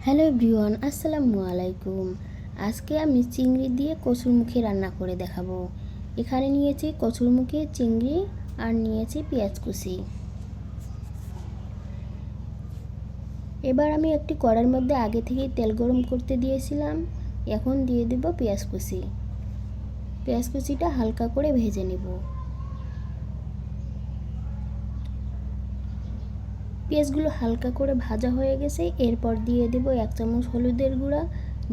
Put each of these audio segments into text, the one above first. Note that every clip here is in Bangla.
হ্যালো এভরিওয়ান, আসসালামু আলাইকুম। আজকে আমি চিংড়ি দিয়ে কচুরমুখী রান্না করে দেখাবো। এখানে নিয়েছি কচুরমুখী, চিংড়ি আর নিয়েছি পেঁয়াজ কুচি। এবার আমি একটি কড়াইয়ের মধ্যে আগে থেকেই তেল গরম করতে দিয়েছিলাম। এখন দিয়ে দেব পেঁয়াজ কুচি। পেঁয়াজ কুচিটা হালকা করে ভেজে নেব। পেঁয়াজগুলো হালকা করে ভাজা হয়ে গেছে। এরপর দিয়ে দেব 1 চামচ হলুদের গুঁড়া,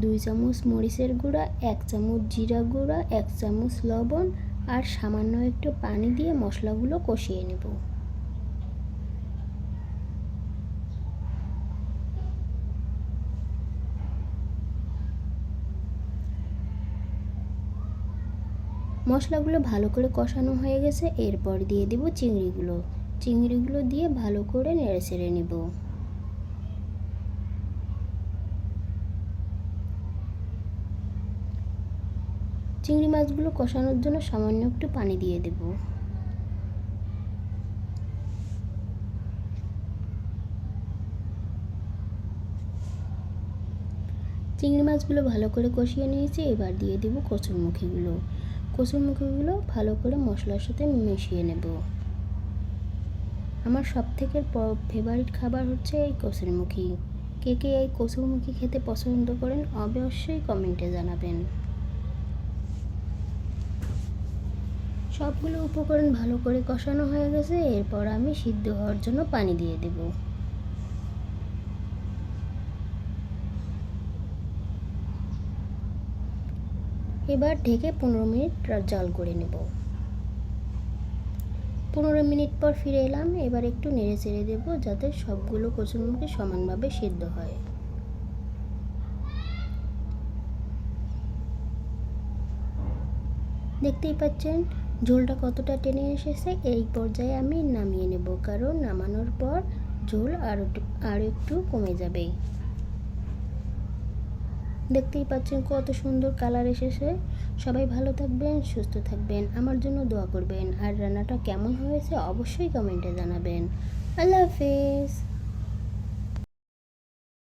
2 চামচ মরিচের গুঁড়া, 1 চামচ জিরা গুঁড়া, 1 চামচ লবণ আর সামান্য একটু পানি দিয়ে মশলাগুলো কষিয়ে নেব। মশলাগুলো ভালো করে কষানো হয়ে গেছে। এরপর দিয়ে দেব চিংড়িগুলো দিয়ে ভালো করে নেড়েচেড়ে নেব। চিংড়ি মাছগুলো কষানোর জন্য সামান্য একটু পানি দিয়ে দেব। চিংড়ি মাছগুলো ভালো করে কষিয়ে নিয়েছি। এবার দিয়ে দেব কচুরমুখীগুলো ভালো করে মশলার সাথে মিশিয়ে নেব। আমার সবথেকে ফেভারিট খাবার হচ্ছে এই কচুরমুখী। কে কে এই কচুরমুখী খেতে পছন্দ করেন অবশ্যই কমেন্টে জানাবেন। সবগুলো উপকরণ ভালো করে কষানো হয়ে গেছে। এরপর আমি সিদ্ধ হওয়ার জন্য পানি দিয়ে দেব। এবার ঢেকে 15 মিনিট জাল করে নেব। 15 মিনিট পর ফিরে এলাম। এবার একটু নেড়ে চেড়ে দেবো যাতে সবগুলো কচুরমুখী সমানভাবে সিদ্ধ হয়। দেখতেই পাচ্ছেন ঝোলটা কতটা টেনে এসেছে। এই পর্যায়ে আমি নামিয়ে নেব, কারণ নামানোর পর ঝোল আরও একটু কমে যাবে। দেখতেই পাচ্ছেন কত সুন্দর কালার এসেছে। সবাই ভালো থাকবেন, সুস্থ থাকবেন, আমার জন্য দোয়া করবেন। আর রান্নাটা কেমন হয়েছে অবশ্যই কমেন্টে জানাবেন। আল্লাহ হাফেজ।